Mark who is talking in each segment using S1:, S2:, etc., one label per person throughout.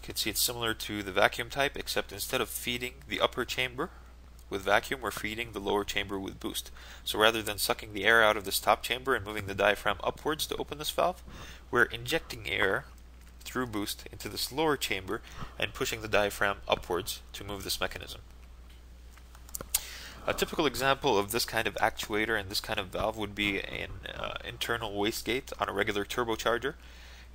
S1: You can see it's similar to the vacuum type, except instead of feeding the upper chamber with vacuum, we're feeding the lower chamber with boost. So rather than sucking the air out of this top chamber and moving the diaphragm upwards to open this valve, we're injecting air through boost into this lower chamber and pushing the diaphragm upwards to move this mechanism. A typical example of this kind of actuator and this kind of valve would be an internal wastegate on a regular turbocharger.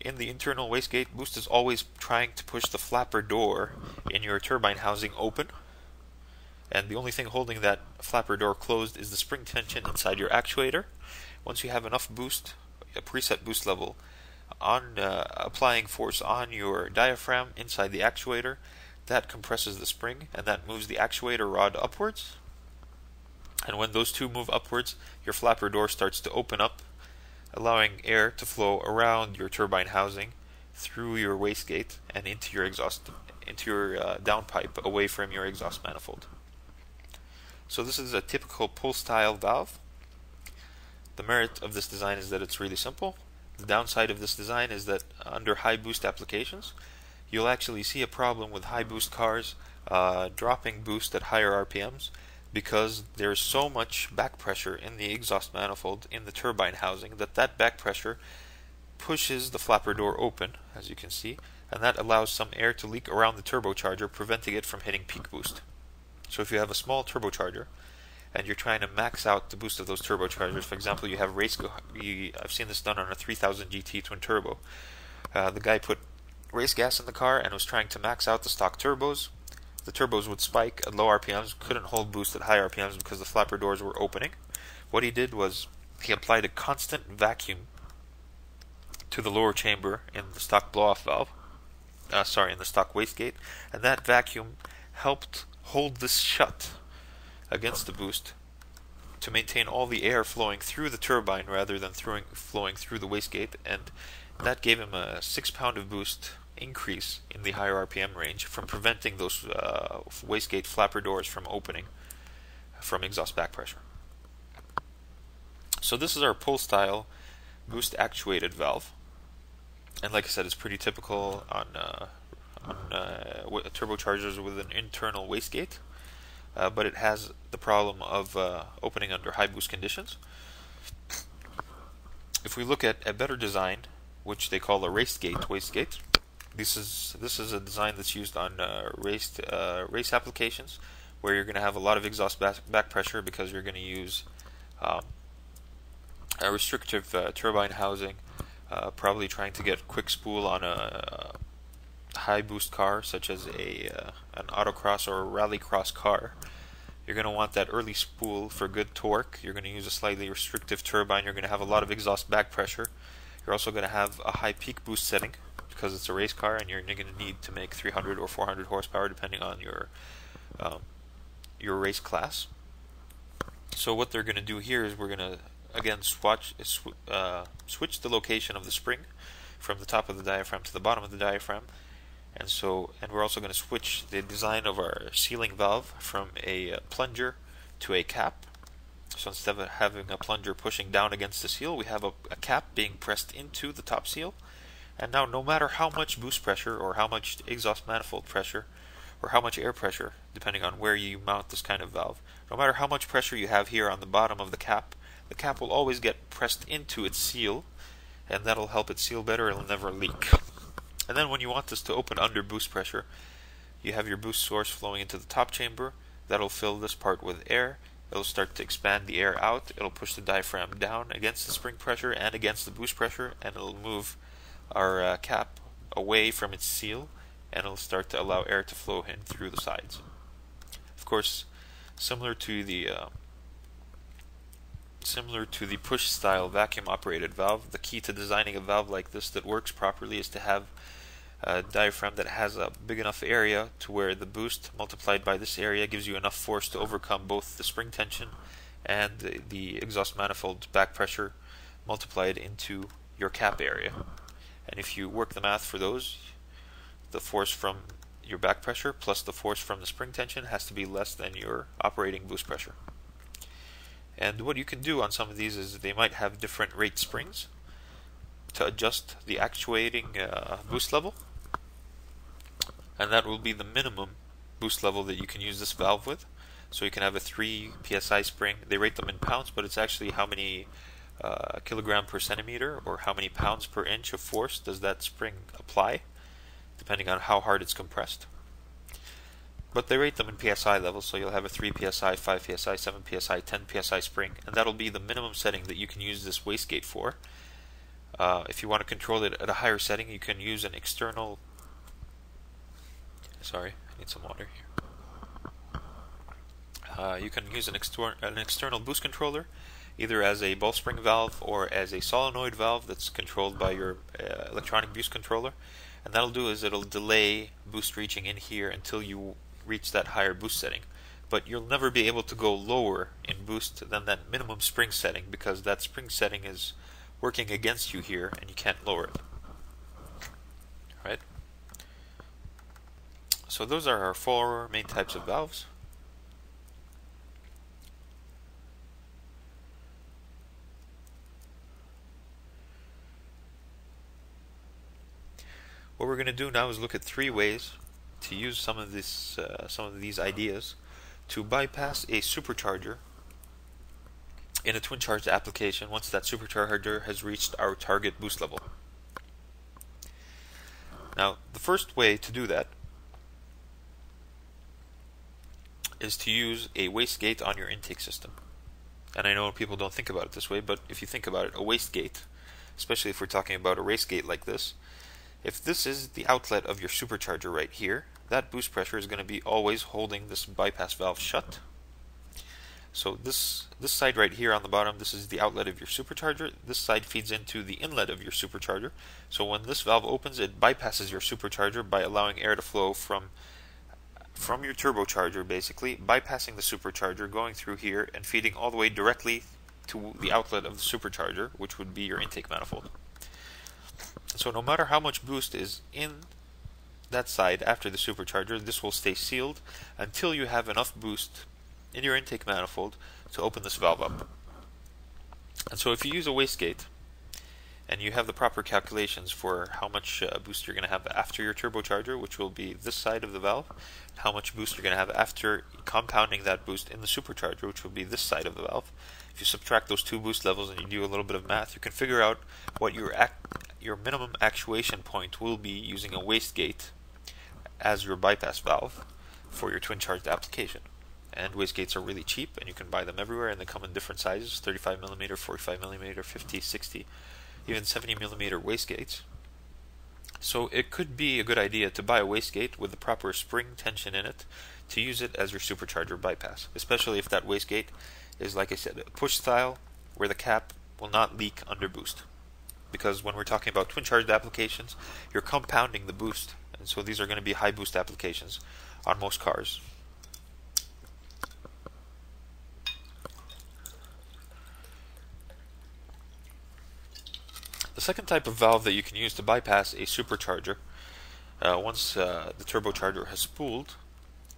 S1: In the internal wastegate, boost is always trying to push the flapper door in your turbine housing open, and the only thing holding that flapper door closed is the spring tension inside your actuator. Once you have enough boost, a preset boost level, on applying force on your diaphragm inside the actuator, that compresses the spring and that moves the actuator rod upwards. And when those two move upwards, your flapper door starts to open up, allowing air to flow around your turbine housing through your wastegate and into your exhaust, into your downpipe away from your exhaust manifold. So this is a typical pull style valve. The merit of this design is that it's really simple. The downside of this design is that under high boost applications, you'll actually see a problem with high boost cars dropping boost at higher RPMs, because there's so much back pressure in the exhaust manifold in the turbine housing that back pressure pushes the flapper door open, as you can see, and that allows some air to leak around the turbocharger, preventing it from hitting peak boost. So if you have a small turbocharger and you're trying to max out the boost of those turbochargers, for example, you have I've seen this done on a 3000 GT twin turbo. The guy put race gas in the car and was trying to max out the stock turbos. The turbos would spike at low RPMs, couldn't hold boost at high RPMs because the flapper doors were opening. What he did was he applied a constant vacuum to the lower chamber in the stock blow-off valve, in the stock wastegate, and that vacuum helped hold this shut against the boost to maintain all the air flowing through the turbine rather than flowing through the wastegate, and that gave him a 6 pound of boost increase in the higher RPM range from preventing those wastegate flapper doors from opening from exhaust back pressure. So this is our pull style boost actuated valve, and like I said, it's pretty typical on turbochargers with an internal wastegate, but it has the problem of opening under high boost conditions. If we look at a better design, which they call a racegate wastegate, this is a design that's used on race applications, where you're going to have a lot of exhaust back pressure because you're going to use a restrictive turbine housing, probably trying to get quick spool on a high boost car such as an autocross or a rallycross car. You're going to want that early spool for good torque. You're going to use a slightly restrictive turbine. You're going to have a lot of exhaust back pressure. You're also going to have a high peak boost setting because it's a race car, and you're going to need to make 300 or 400 horsepower depending on your race class. So what they're going to do here is we're going to again switch the location of the spring from the top of the diaphragm to the bottom of the diaphragm, and we're also going to switch the design of our sealing valve from a plunger to a cap. So instead of having a plunger pushing down against the seal, we have a cap being pressed into the top seal. And now, no matter how much boost pressure or how much exhaust manifold pressure or how much air pressure, depending on where you mount this kind of valve, no matter how much pressure you have here on the bottom of the cap will always get pressed into its seal, and that'll help it seal better. It'll never leak. And then when you want this to open under boost pressure, you have your boost source flowing into the top chamber. That'll fill this part with air. It'll start to expand the air out. It'll push the diaphragm down against the spring pressure and against the boost pressure, and it'll move our cap away from its seal, and it'll start to allow air to flow in through the sides. Of course, similar to the push style vacuum operated valve, the key to designing a valve like this that works properly is to have a diaphragm that has a big enough area to where the boost multiplied by this area gives you enough force to overcome both the spring tension and the exhaust manifold back pressure multiplied into your cap area. And if you work the math for those, the force from your back pressure plus the force from the spring tension has to be less than your operating boost pressure. And what you can do on some of these is they might have different rate springs to adjust the actuating boost level. and that will be the minimum boost level that you can use this valve with. So you can have a 3 psi spring. They rate them in pounds, but it's actually how many kilogram per centimeter or how many pounds per inch of force does that spring apply, depending on how hard it's compressed. But they rate them in psi levels, so you'll have a 3 psi, 5 psi, 7 psi, 10 psi spring, and that'll be the minimum setting that you can use this wastegate for. If you want to control it at a higher setting, you can use an external... Sorry, I need some water here. You can use an external boost controller, either as a ball spring valve or as a solenoid valve that's controlled by your electronic boost controller. And that'll do is it'll delay boost reaching in here until you reach that higher boost setting. But you'll never be able to go lower in boost than that minimum spring setting, because that spring setting is working against you here and you can't lower it. Right? So those are our 4 main types of valves. What we're going to do now is look at 3 ways to use some of these ideas to bypass a supercharger in a Twincharged application once that supercharger has reached our target boost level. Now, the first way to do that is to use a wastegate on your intake system. And I know people don't think about it this way, but if you think about it, a wastegate, especially if we're talking about a race gate like this, if this is the outlet of your supercharger right here, that boost pressure is going to be always holding this bypass valve shut. So this side right here on the bottom, this is the outlet of your supercharger. This side feeds into the inlet of your supercharger. So when this valve opens, it bypasses your supercharger by allowing air to flow from your turbocharger, basically, bypassing the supercharger, going through here, and feeding all the way directly to the outlet of the supercharger, which would be your intake manifold. So no matter how much boost is in that side after the supercharger, this will stay sealed until you have enough boost in your intake manifold to open this valve up. And so if you use a wastegate and you have the proper calculations for how much boost you're going to have after your turbocharger, which will be this side of the valve, and how much boost you're going to have after compounding that boost in the supercharger, which will be this side of the valve. If you subtract those 2 boost levels and you do a little bit of math, you can figure out what your minimum actuation point will be using a wastegate as your bypass valve for your Twincharged application. And wastegates are really cheap, and you can buy them everywhere, and they come in different sizes: 35mm, 45mm, 50, 60, even 70mm wastegates. So it could be a good idea to buy a wastegate with the proper spring tension in it to use it as your supercharger bypass, especially if that wastegate is, like I said, a push style where the cap will not leak under boost. Because when we're talking about Twincharged applications, you're compounding the boost, and so these are going to be high boost applications on most cars. The second type of valve that you can use to bypass a supercharger once the turbocharger has spooled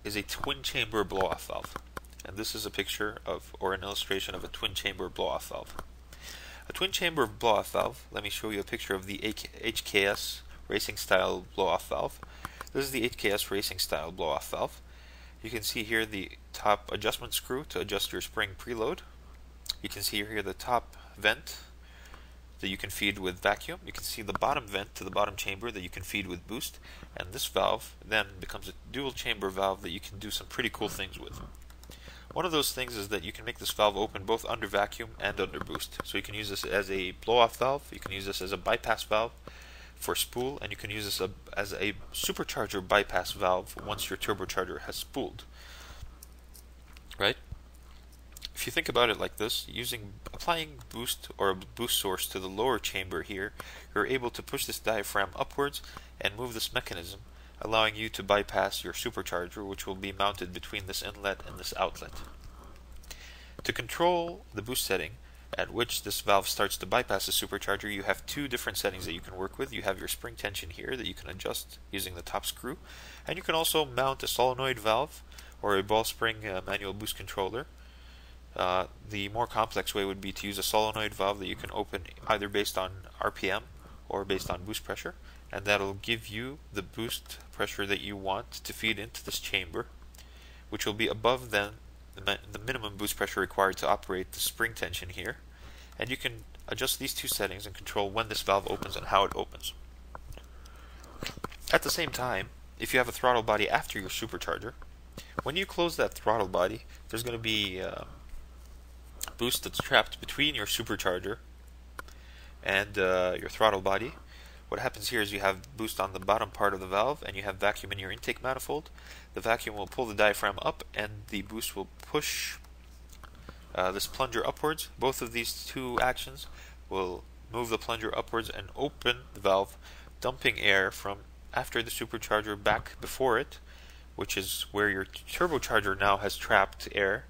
S1: is a twin chamber blow-off valve. And this is a picture of, or an illustration of, a twin chamber blow-off valve. A twin chamber blow-off valve, let me show you a picture of the HKS racing style blow-off valve. This is the HKS racing style blow-off valve. You can see here the top adjustment screw to adjust your spring preload. You can see here the top vent that you can feed with vacuum. You can see the bottom vent to the bottom chamber that you can feed with boost. And this valve then becomes a dual chamber valve that you can do some pretty cool things with. One of those things is that you can make this valve open both under vacuum and under boost. So you can use this as a blow-off valve, you can use this as a bypass valve for spool, and you can use this as a supercharger bypass valve once your turbocharger has spooled. Right? If you think about it like this, applying boost or a boost source to the lower chamber here, you're able to push this diaphragm upwards and move this mechanism, allowing you to bypass your supercharger, which will be mounted between this inlet and this outlet. To control the boost setting at which this valve starts to bypass the supercharger, you have 2 different settings that you can work with. You have your spring tension here that you can adjust using the top screw, and you can also mount a solenoid valve or a ball spring manual boost controller. The more complex way would be to use a solenoid valve that you can open either based on RPM or based on boost pressure, and that'll give you the boost pressure that you want to feed into this chamber, which will be above the minimum boost pressure required to operate the spring tension here. And you can adjust these two settings and control when this valve opens and how it opens. At the same time, if you have a throttle body after your supercharger, when you close that throttle body, there's going to be boost that's trapped between your supercharger and your throttle body. What happens here is you have boost on the bottom part of the valve and you have vacuum in your intake manifold. The vacuum will pull the diaphragm up and the boost will push this plunger upwards. Both of these two actions will move the plunger upwards and open the valve, dumping air from after the supercharger back before it, which is where your turbocharger now has trapped air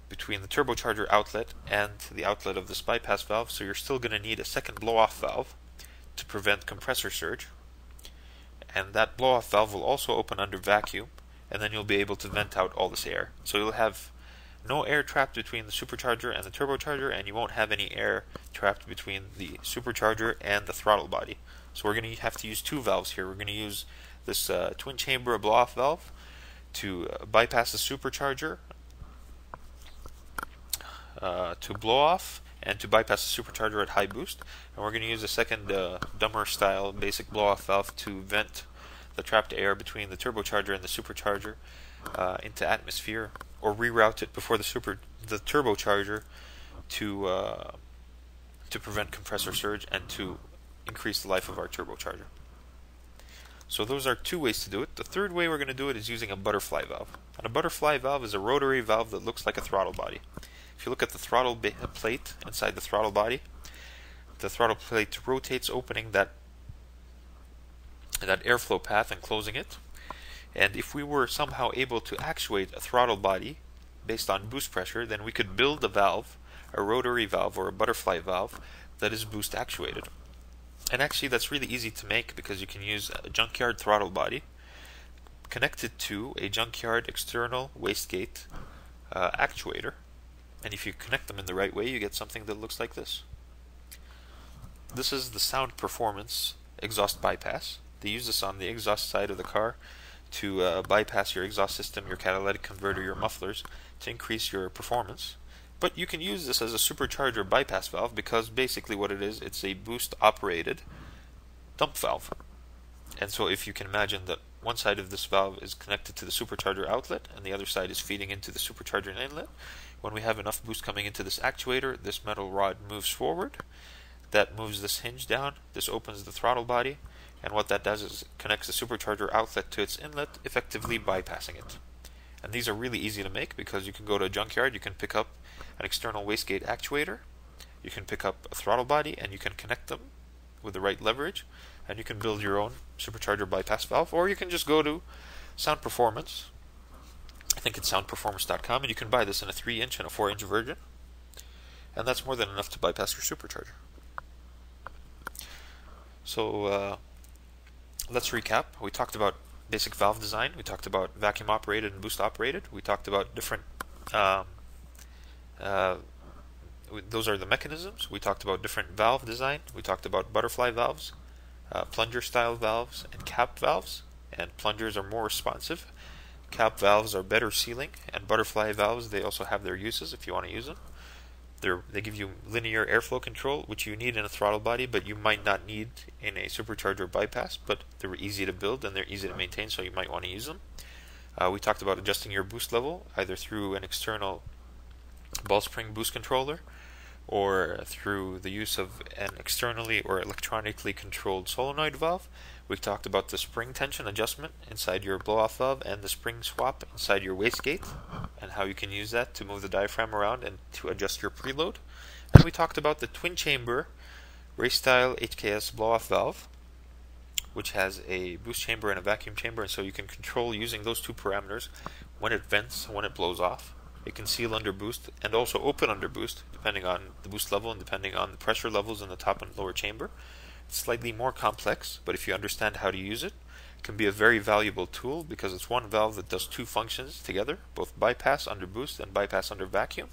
S1: between the turbocharger outlet and the outlet of this bypass valve. So you're still going to need a second blow-off valve to prevent compressor surge, and that blow-off valve will also open under vacuum, and then you'll be able to vent out all this air. So you'll have no air trapped between the supercharger and the turbocharger, and you won't have any air trapped between the supercharger and the throttle body. So we're going to have to use two valves here. We're going to use this twin chamber blow-off valve to bypass the supercharger to blow off, and to bypass the supercharger at high boost. And we're going to use a second dumber style basic blow-off valve to vent the trapped air between the turbocharger and the supercharger into atmosphere, or reroute it before the turbocharger to prevent compressor surge and to increase the life of our turbocharger. So those are two ways to do it. The third way we're going to do it is using a butterfly valve. And a butterfly valve is a rotary valve that looks like a throttle body. If you look at the throttle plate inside the throttle body, the throttle plate rotates, opening that airflow path and closing it. And if we were somehow able to actuate a throttle body based on boost pressure, then we could build a valve, a rotary valve or a butterfly valve, that is boost actuated. And actually that's really easy to make, because you can use a junkyard throttle body connected to a junkyard external wastegate actuator. And if you connect them in the right way, you get something that looks like this. This is the sound performance exhaust bypass. They use this on the exhaust side of the car to bypass your exhaust system, your catalytic converter, your mufflers, to increase your performance. But you can use this as a supercharger bypass valve, because basically what it is, it's a boost operated dump valve. And so if you can imagine that one side of this valve is connected to the supercharger outlet and the other side is feeding into the supercharger inlet, when we have enough boost coming into this actuator, this metal rod moves forward, that moves this hinge down, this opens the throttle body, and what that does is it connects the supercharger outlet to its inlet, effectively bypassing it. And these are really easy to make, because you can go to a junkyard, you can pick up an external wastegate actuator, you can pick up a throttle body, and you can connect them with the right leverage, and you can build your own supercharger bypass valve. Or you can just go to Sound Performance, I think it's soundperformance.com, and you can buy this in a 3-inch and a 4-inch version, and that's more than enough to bypass your supercharger. So let's recap. We talked about basic valve design, we talked about vacuum operated and boost operated, we talked about different those are the mechanisms. We talked about different valve design, we talked about butterfly valves, plunger style valves, and cap valves. And plungers are more responsive, cap valves are better sealing, and butterfly valves, they also have their uses if you want to use them. They give you linear airflow control, which you need in a throttle body, but you might not need in a supercharger bypass, but they're easy to build and they're easy to maintain, so you might want to use them. We talked about adjusting your boost level, either through an external ball spring boost controller, or through the use of an externally or electronically controlled solenoid valve. We talked about the spring tension adjustment inside your blow-off valve and the spring swap inside your wastegate, and how you can use that to move the diaphragm around and to adjust your preload. And we talked about the twin chamber race style HKS blow-off valve, which has a boost chamber and a vacuum chamber, and so you can control using those two parameters when it vents, when it blows off. It can seal under boost and also open under boost, depending on the boost level and depending on the pressure levels in the top and lower chamber. It's slightly more complex, but if you understand how to use it, it can be a very valuable tool, because it's one valve that does two functions together, both bypass under boost and bypass under vacuum.